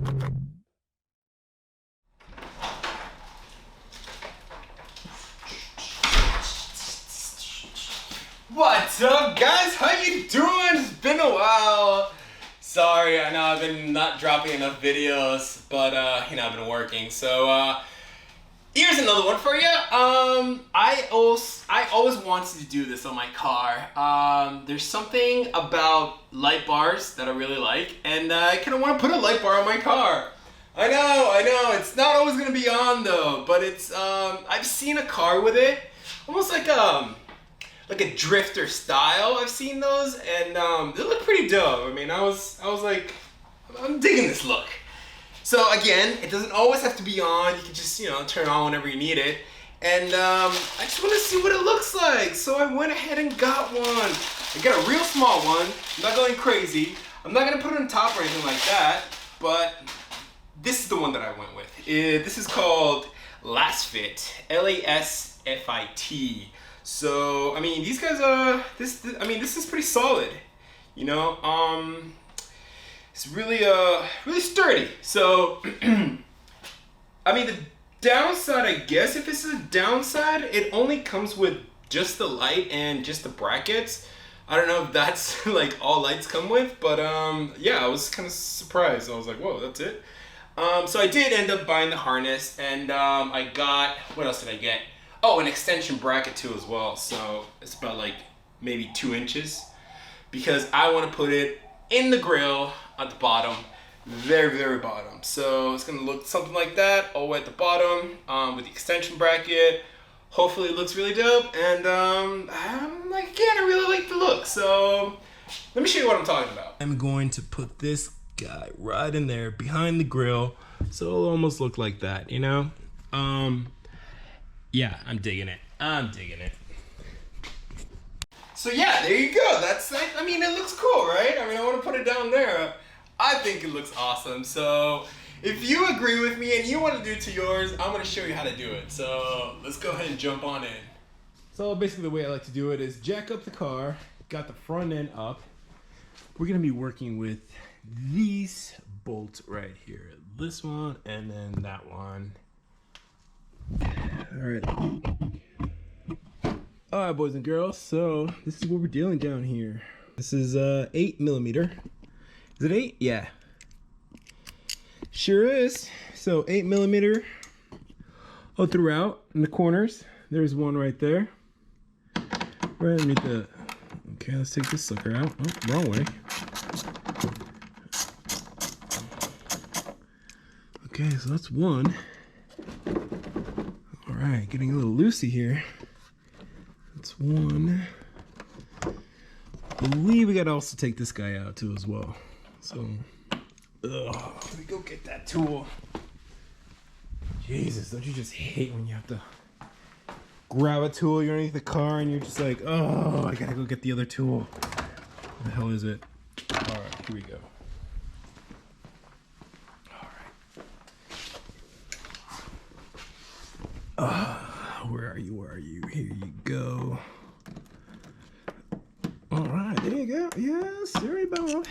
What's up, guys? How you doing? It's been a while. Sorry, I know I've been not dropping enough videos, but you know, I've been working. So here's another one for you. I always wanted to do this on my car. There's something about light bars that I really like, and I kind of want to put a light bar on my car. I know, it's not always gonna be on though, but it's I've seen a car with it, almost like a drifter style. I've seen those, and they look pretty dope. I mean, I was like, I'm digging this look. So again, it doesn't always have to be on. You can just, you know, turn it on whenever you need it. And I just want to see what it looks like. So I went ahead and got one. I got a real small one. I'm not going crazy. I'm not gonna put it on top or anything like that, but this is the one that I went with. This is called Lasfit, Lasfit. So I mean, these guys are this is pretty solid, you know. It's really really sturdy. So I mean, the downside, I guess, if it's a downside, it only comes with just the light and just the brackets. I don't know if that's like all lights come with, but yeah, I was kind of surprised. I was like, whoa, that's it. So I did end up buying the harness, and I got, what else did I get? Oh, an extension bracket too as well. So it's about like maybe 2 inches, because I want to put it in the grill at the bottom, very, very bottom. So it's gonna look something like that, all the way at the bottom, with the extension bracket. Hopefully it looks really dope, and again, I really like the look. So let me show you what I'm talking about. I'm going to put this guy right in there behind the grill, so it'll almost look like that, you know. Yeah, I'm digging it. So yeah, there you go. That's like, I mean, it looks cool, right? I mean, I want to put it down there. I think it looks awesome. So if you agree with me and you want to do it to yours, I'm going to show you how to do it. So let's go ahead and jump on in. So basically the way I like to do it is jack up the car, got the front end up. We're going to be working with these bolts right here. This one and then that one. All right, boys and girls, so this is what we're dealing down here. This is 8mm. Is it 8? Yeah, sure is. So 8mm all throughout in the corners. There's one right there, right underneath the, okay, let's take this sucker out. Oh, wrong way. Okay, so that's one. All right, getting a little loosey here. That's one. I believe we gotta also take this guy out too as well. So, let me go get that tool. Jesus, don't you just hate when you have to grab a tool, you're underneath the car and you're just like, oh, I gotta go get the other tool. What the hell is it? All right, here we go. Where are you? Here you go. All right, there you go. Yes, there you go.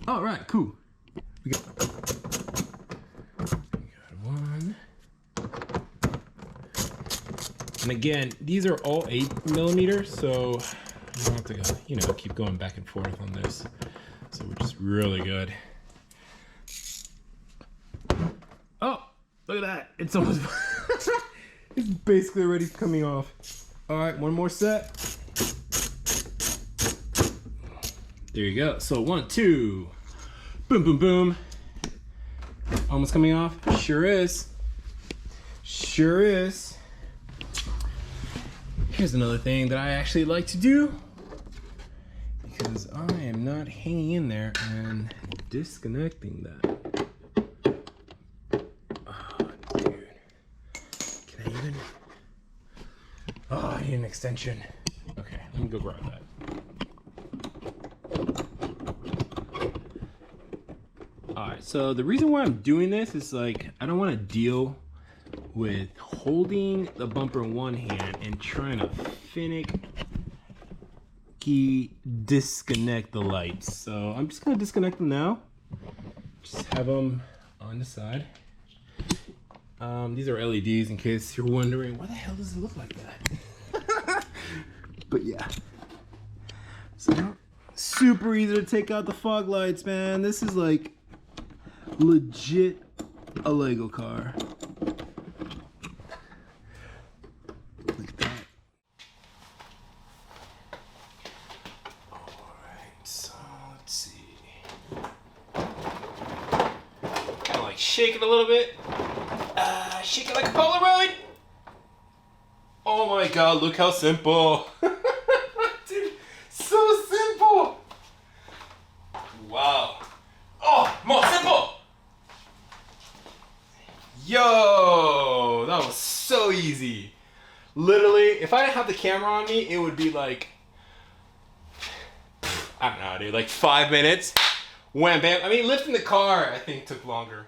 All right, cool. We got one. And again, these are all 8mm, so you don't have to go, you know, keep going back and forth on this. So we're just really good. Oh, look at that. It's almost it's basically already coming off. All right, one more set. There you go. So 1, 2, boom, boom, boom. Almost coming off. Sure is. Sure is. Here's another thing that I actually like to do, because I am not hanging in there and disconnecting that. Oh, I need an extension. Okay, let me go grab that. Alright, so the reason why I'm doing this is like, I don't want to deal with holding the bumper in one hand and trying to finicky disconnect the lights. So I'm just going to disconnect them now. Just have them on the side. These are LEDs in case you're wondering, why the hell does it look like that? But yeah. So, super easy to take out the fog lights, man. This is like legit a Lego car. Look at that. Alright, so let's see. Kind of like shake it a little bit. Shake it like a Polaroid. Oh my god, look how simple. Dude, so simple. Wow. Oh, more simple. Yo, that was so easy. Literally, if I didn't have the camera on me, it would be like, I don't know, dude, like 5 minutes. Wham, bam. I mean, lifting the car, I think, took longer.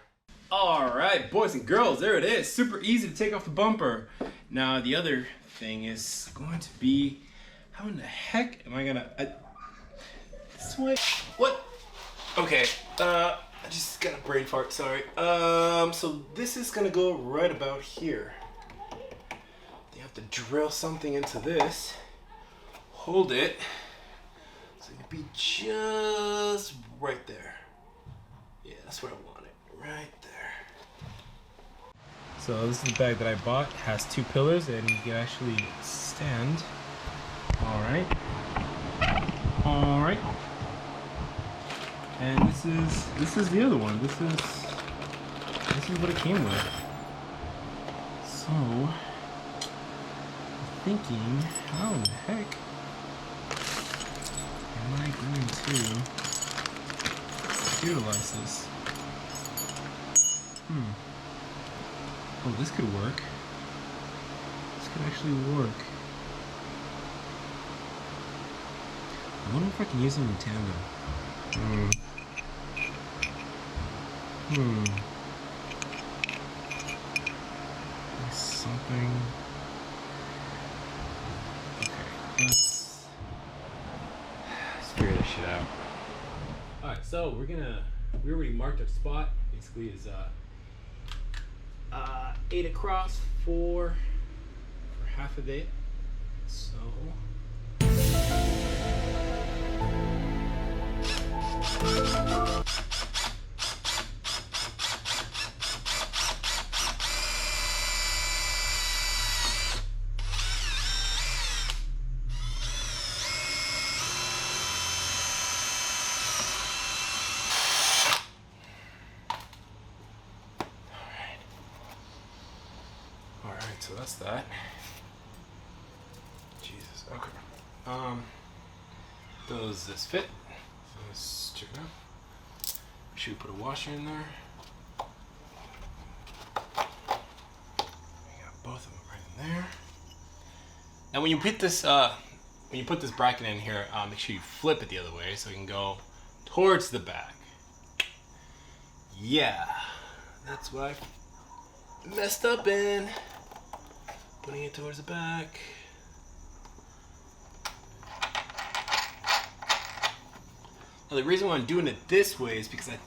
All right, boys and girls, there it is. Super easy to take off the bumper. Now, the other thing is going to be, how in the heck am I gonna, this way? What? Okay, I just got a brain fart, sorry. So this is gonna go right about here. You have to drill something into this, hold it, so it can be just right there. Yeah, that's where I want it, right there. So this is the bag that I bought. It has 2 pillars and you can actually stand. All right. All right. And this is the other one. This is what it came with. So I'm thinking, how in the heck am I going to utilize this? Oh, this could work. This could actually work. I wonder if I can use them in tandem. Something. Okay, let's figure this shit out. Alright, so we already marked our spot. Basically is 8 across, 4 for half of it. So so that's that. Jesus, okay. Does this fit? Let's check it out. Should we put a washer in there? We got both of them right in there. Now when you put this bracket in here, make sure you flip it the other way so it can go towards the back. Yeah, that's what I messed up in. Putting it towards the back. Now the reason why I'm doing it this way is because I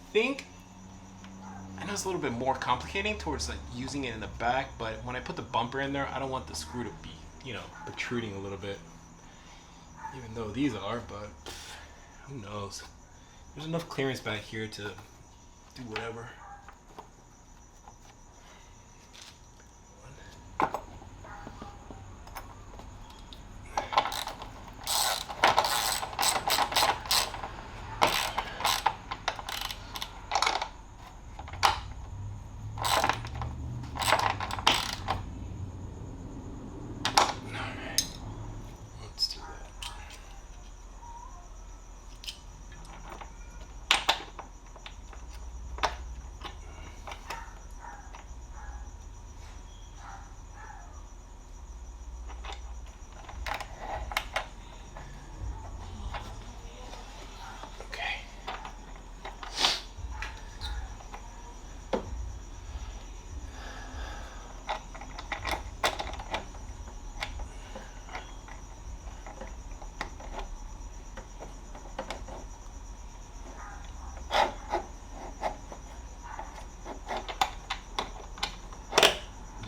know it's a little bit more complicating towards like using it in the back, but when I put the bumper in there, I don't want the screw to be, protruding a little bit. Even though these are, but who knows? There's enough clearance back here to do whatever.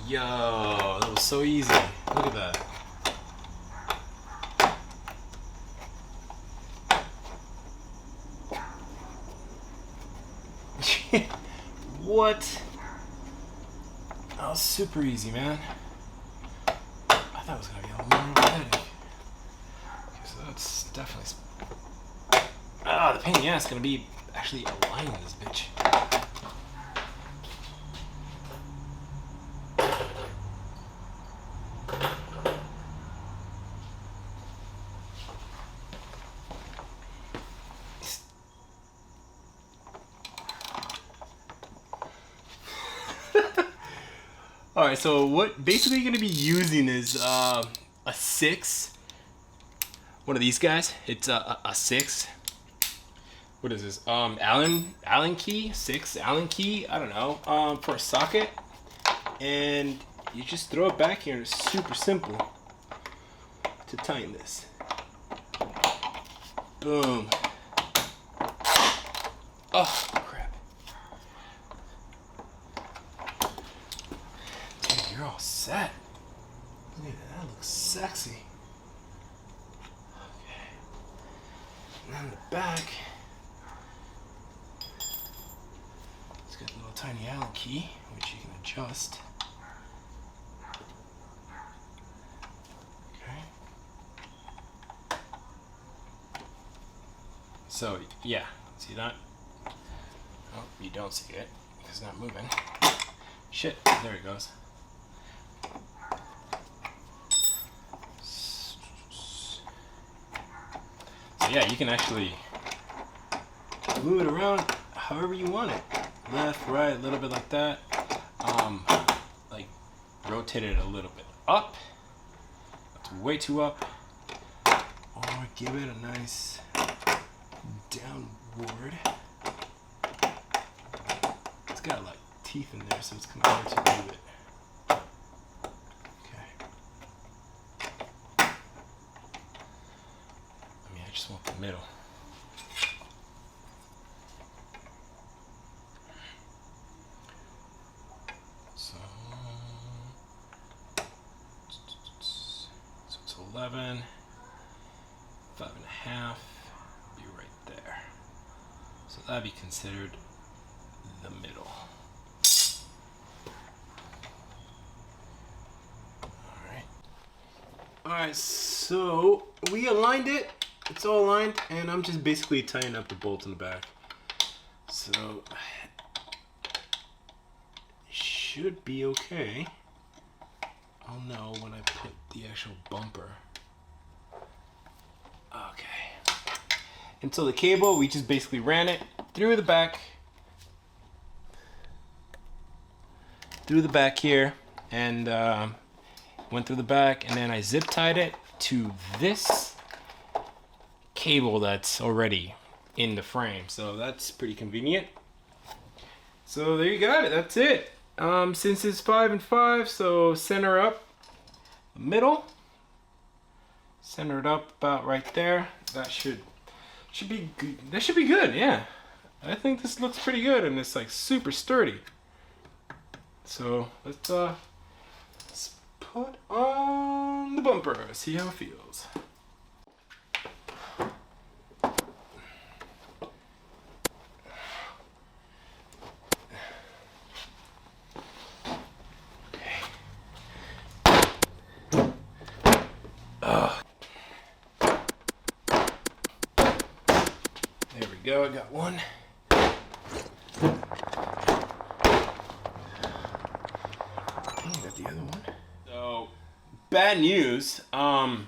Yo, that was so easy. Look at that. What? That was super easy, man. I thought it was gonna be a little more headache. Okay, so that's definitely. The pain in the ass is gonna be actually aligning this bitch. All right, so what basically you're gonna be using is a 6. One of these guys. It's a 6. What is this? Allen key, 6 Allen key. I don't know. For a socket, and you just throw it back here, and it's super simple to tighten this. Boom. Oh crap! Dude, you're all set. Look at that. That looks sexy. Okay. And then the back. It's got a little tiny Allen key, which you can adjust. Okay. So, yeah. See that? Oh, you don't see it. It's not moving. Shit. There it goes. So, yeah, you can actually move it around however you want it. Left, right, a little bit like that. Like rotate it a little bit up. That's way too up. Or give it a nice downward. It's got like teeth in there, so it's kind of hard to move it. Okay. I mean, I just want the middle. So it's 11, 5.5, be right there. So that'd be considered the middle. Alright, so we aligned it. It's all aligned, and I'm just basically tying up the bolt in the back. So should be okay. I'll know when I put the actual bumper. Okay. And so the cable, we just basically ran it through the back here, and went through the back, and then I zip tied it to this cable that's already in the frame. So that's pretty convenient. So there you got it. That's it. Since it's 5 and 5, so center up the middle, center it up about right there. That should be good. That should be good. Yeah, I think this looks pretty good, and it's like super sturdy. So let's put on the bumper, see how it feels. There we go, I got one. I got the other one. So, bad news. I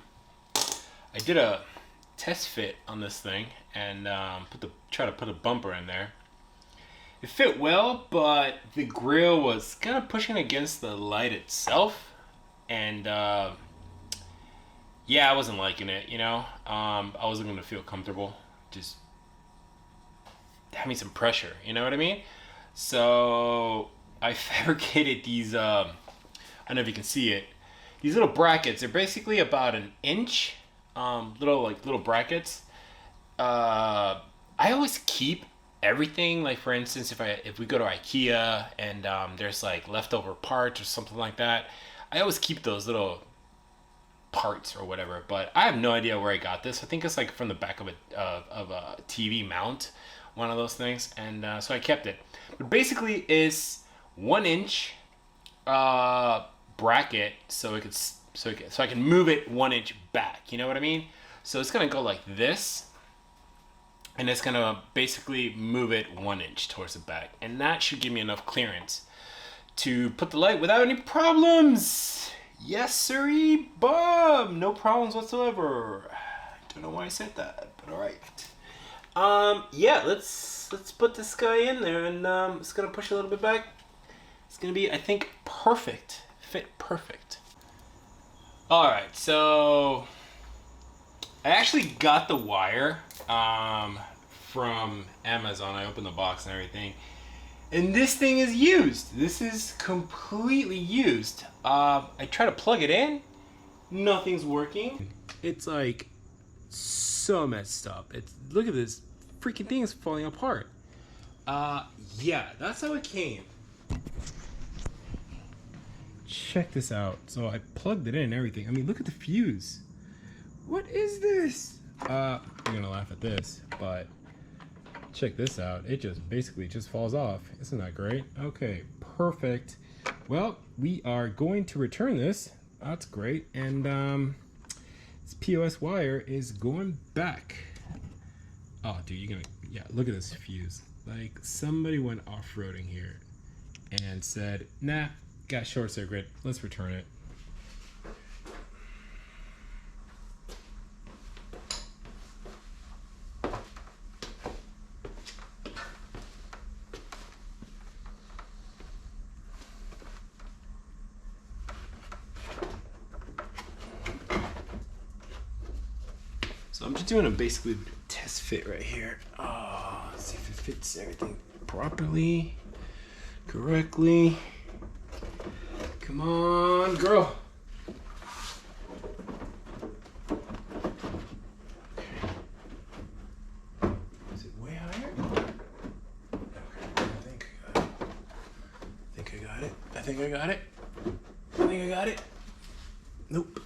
did a test fit on this thing and try to put a bumper in there. It fit well, but the grill was kind of pushing against the light itself, and yeah, I wasn't liking it. You know, I wasn't gonna feel comfortable just having some pressure. You know what I mean? So I fabricated these. I don't know if you can see it. These little brackets. They're basically about an inch. Little brackets. I always keep everything. Like for instance, if we go to IKEA and there's like leftover parts or something like that, I always keep those little parts or whatever. But I have no idea where I got this. I think it's like from the back of a TV mount, one of those things, and so I kept it. But basically, it's 1 inch bracket, so I can move it 1 inch back. You know what I mean? So it's gonna go like this, and it's gonna basically move it 1 inch towards the back, and that should give me enough clearance to put the light without any problems. Yes, sirree, Bob. No problems whatsoever. Don't know why I said that, but all right. Yeah, let's put this guy in there, and it's gonna push a little bit back. It's gonna be, I think, perfect. Fit perfect. All right, so I actually got the wire from Amazon. I opened the box and everything, and this thing is used. This is completely used. I try to plug it in, nothing's working. It's like so messed up. Look at this, freaking thing is falling apart. Yeah, that's how it came. Check this out. So I plugged it in and everything. I mean, look at the fuse. What is this? You're gonna laugh at this, but check this out. It just falls off. Isn't that great? Okay, perfect. Well, we are going to return this. That's great. And this POS wire is going back. Oh, dude, yeah, look at this fuse. Like somebody went off-roading here and said, nah, got short circuit, let's return it. So I'm just doing a basically test fit right here. Let's see if it fits everything properly, correctly. Come on, girl. Okay. Is it way higher? Okay, I think I got it. I think I got it. Nope.